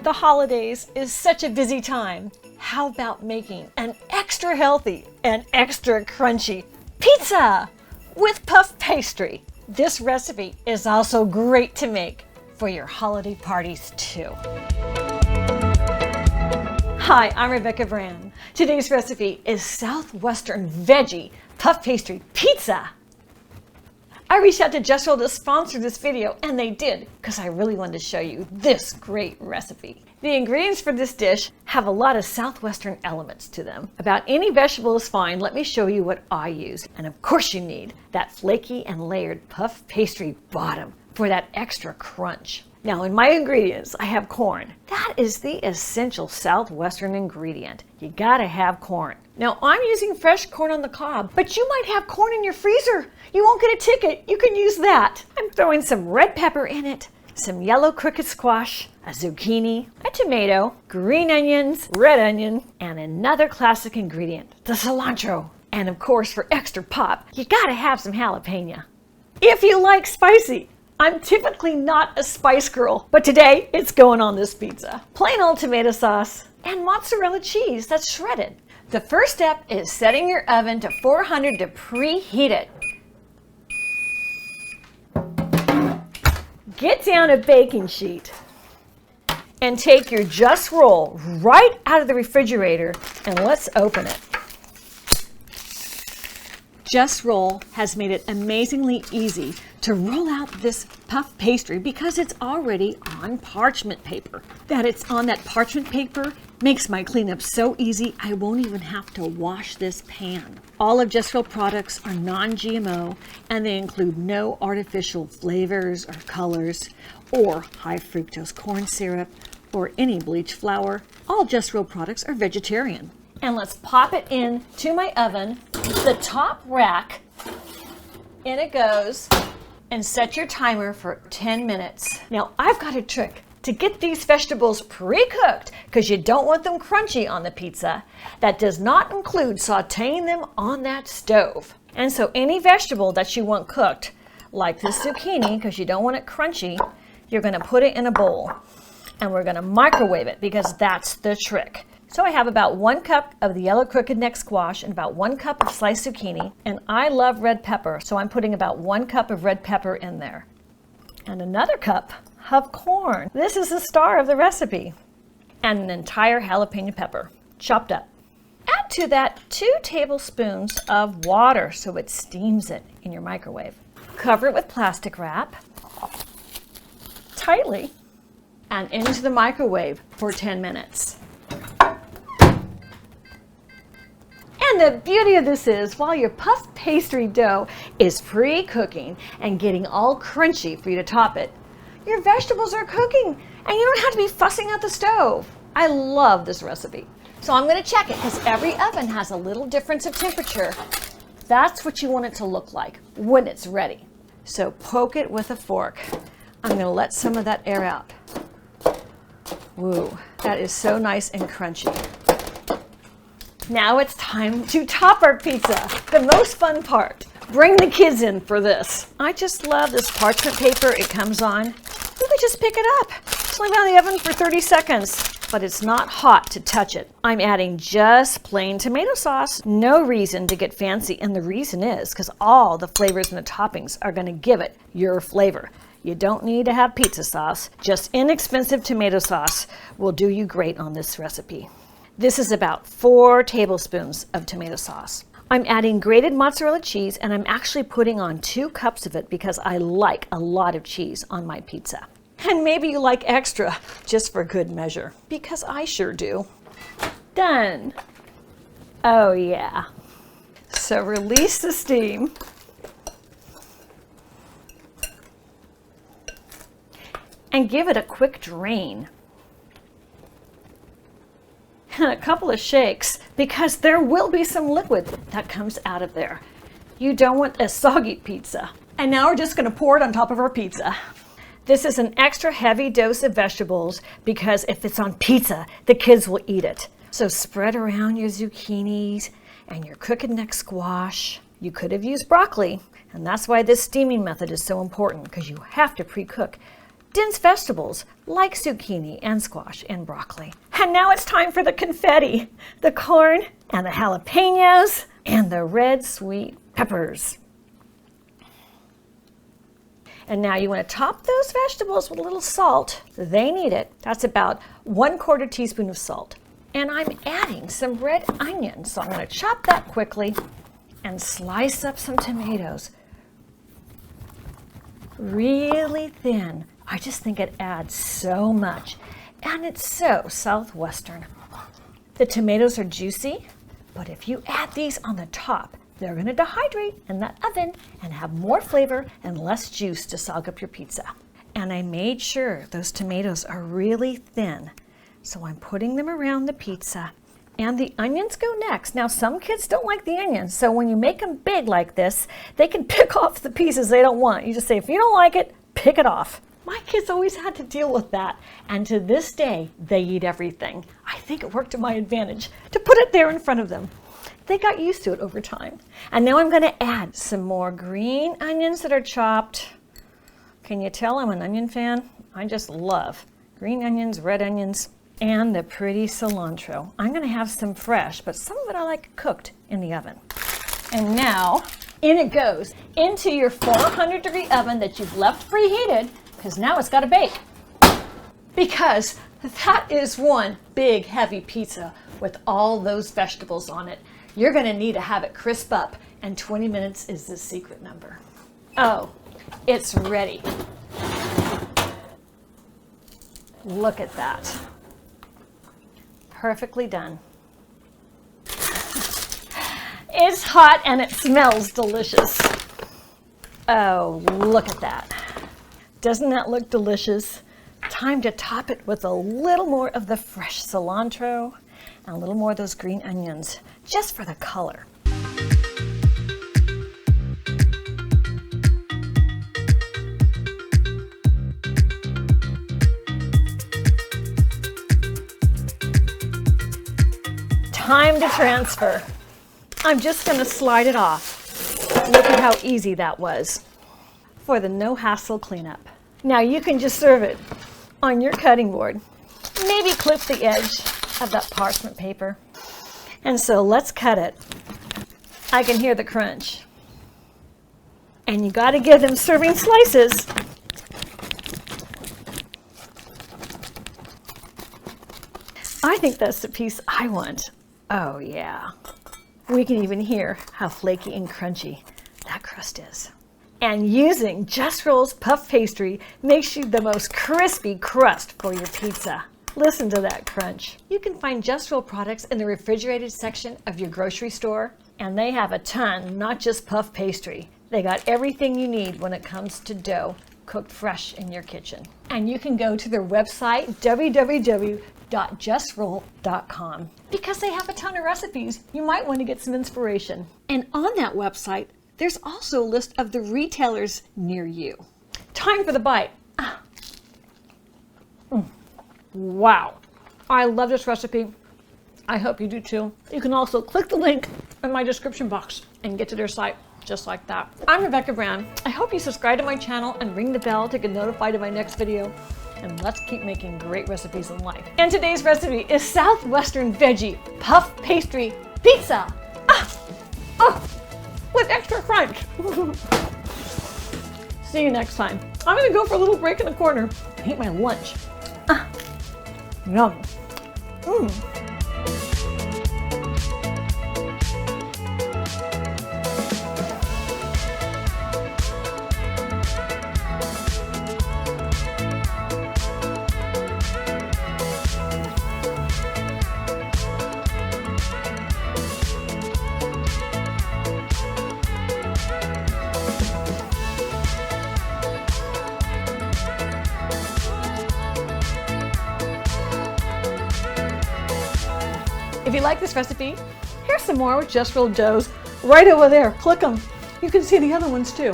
The holidays is such a busy time. How about making an extra healthy and extra crunchy pizza with puff pastry? This recipe is also great to make for your holiday parties too. Hi, I'm Rebecca Brand. Today's recipe is Southwestern Veggie Puff Pastry Pizza. I reached out to Jus-Rol to sponsor this video, and they did because I really wanted to show you this great recipe. The ingredients for this dish have a lot of Southwestern elements to them. About any vegetable is fine. Let me show you what I use. And of course you need that flaky and layered puff pastry bottom for that extra crunch. Now in my ingredients, I have corn. That is the essential Southwestern ingredient. You gotta have corn. Now I'm using fresh corn on the cob, but you might have corn in your freezer. You won't get a ticket. You can use that. I'm throwing some red pepper in it, some yellow crooked squash, a zucchini, a tomato, green onions, red onion, and another classic ingredient, the cilantro. And of course, for extra pop, you gotta have some jalapeno. If you like spicy, I'm typically not a spice girl, but today it's going on this pizza. Plain old tomato sauce and mozzarella cheese that's shredded. The first step is setting your oven to 400 to preheat it. Get down a baking sheet and take your Jus-Rol right out of the refrigerator and let's open it. Jus-Rol has made it amazingly easy to roll out this puff pastry because it's already on parchment paper. That it's on that parchment paper makes my cleanup so easy I won't even have to wash this pan. All of Jus-Rol products are non-GMO and they include no artificial flavors or colors or high fructose corn syrup or any bleached flour. All Jus-Rol products are vegetarian. And let's pop it in to my oven, the top rack, in it goes, and set your timer for 10 minutes. Now I've got a trick to get these vegetables pre-cooked because you don't want them crunchy on the pizza. That does not include sauteing them on that stove. And so any vegetable that you want cooked, like this zucchini, because you don't want it crunchy, you're gonna put it in a bowl and we're gonna microwave it because that's the trick. So I have about 1 cup of the yellow crooked neck squash and about 1 cup of sliced zucchini. And I love red pepper, so I'm putting about 1 cup of red pepper in there. And another cup of corn. This is the star of the recipe. And an entire jalapeno pepper, chopped up. Add to that 2 tablespoons of water so it steams it in your microwave. Cover it with plastic wrap tightly and into the microwave for 10 minutes. And the beauty of this is, while your puff pastry dough is pre-cooking and getting all crunchy for you to top it, your vegetables are cooking and you don't have to be fussing at the stove. I love this recipe. So I'm going to check it because every oven has a little difference of temperature. That's what you want it to look like when it's ready. So poke it with a fork. I'm going to let some of that air out. Woo, that is so nice and crunchy. Now it's time to top our pizza, the most fun part. Bring the kids in for this. I just love this parchment paper it comes on. You can just pick it up. Just leave it in the oven for 30 seconds, but it's not hot to touch it. I'm adding just plain tomato sauce. No reason to get fancy, and the reason is because all the flavors and the toppings are gonna give it your flavor. You don't need to have pizza sauce. Just inexpensive tomato sauce will do you great on this recipe. This is about 4 tablespoons of tomato sauce. I'm adding grated mozzarella cheese and I'm actually putting on 2 cups of it because I like a lot of cheese on my pizza. And maybe you like extra just for good measure, because I sure do. Done. Oh yeah. So release the steam. And give it a quick drain. And a couple of shakes because there will be some liquid that comes out of there. You don't want a soggy pizza. And now we're just going to pour it on top of our pizza. This is an extra heavy dose of vegetables because if it's on pizza, the kids will eat it. So spread around your zucchinis and your crooked neck squash. You could have used broccoli, and that's why this steaming method is so important because you have to pre-cook dense vegetables like zucchini and squash and broccoli. And now it's time for the confetti, the corn and the jalapeños and the red sweet peppers. And now you want to top those vegetables with a little salt. They need it. That's about 1/4 teaspoon of salt. And I'm adding some red onions. So I'm going to chop that quickly and slice up some tomatoes. Really thin. I just think it adds so much. And it's so Southwestern. The tomatoes are juicy, but if you add these on the top, they're going to dehydrate in that oven and have more flavor and less juice to sog up your pizza. And I made sure those tomatoes are really thin. So I'm putting them around the pizza. And the onions go next. Now some kids don't like the onions, so when you make them big like this, they can pick off the pieces they don't want. You just say, if you don't like it, pick it off. My kids always had to deal with that, and to this day, they eat everything. I think it worked to my advantage to put it there in front of them. They got used to it over time. And now I'm going to add some more green onions that are chopped. Can you tell I'm an onion fan? I just love green onions, red onions, and the pretty cilantro. I'm going to have some fresh, but some of it I like cooked in the oven. And now, in it goes into your 400-degree oven that you've left preheated, because now it's got to bake. Because that is one big, heavy pizza with all those vegetables on it. You're going to need to have it crisp up, and 20 minutes is the secret number. Oh, it's ready. Look at that. Perfectly done. It's hot and it smells delicious. Oh, look at that. Doesn't that look delicious? Time to top it with a little more of the fresh cilantro and a little more of those green onions, just for the color. Time to transfer. I'm just going to slide it off. Look at how easy that was for the no hassle cleanup. Now you can just serve it on your cutting board. Maybe clip the edge of that parchment paper. And so let's cut it. I can hear the crunch. And you got to give them serving slices. I think that's the piece I want. Oh yeah. We can even hear how flaky and crunchy that crust is. And using Jus-Rol Puff Pastry makes you the most crispy crust for your pizza. Listen to that crunch. You can find Jus-Rol products in the refrigerated section of your grocery store, and they have a ton, not just puff pastry. They got everything you need when it comes to dough cooked fresh in your kitchen. And you can go to their website, www.jusrol.com, because they have a ton of recipes. You might want to get some inspiration. And on that website, there's also a list of the retailers near you. Time for the bite. Wow. I love this recipe. I hope you do too. You can also click the link in my description box and get to their site just like that. I'm Rebecca Brown. I hope you subscribe to my channel and ring the bell to get notified of my next video. And let's keep making great recipes in life. And today's recipe is Southwestern Veggie Puff Pastry Pizza. With extra crunch. See you next time. I'm gonna go for a little break in the corner and eat my lunch. Yum. If you like this recipe, here's some more with Jus-Rol doughs right over there. Click them. You can see the other ones too.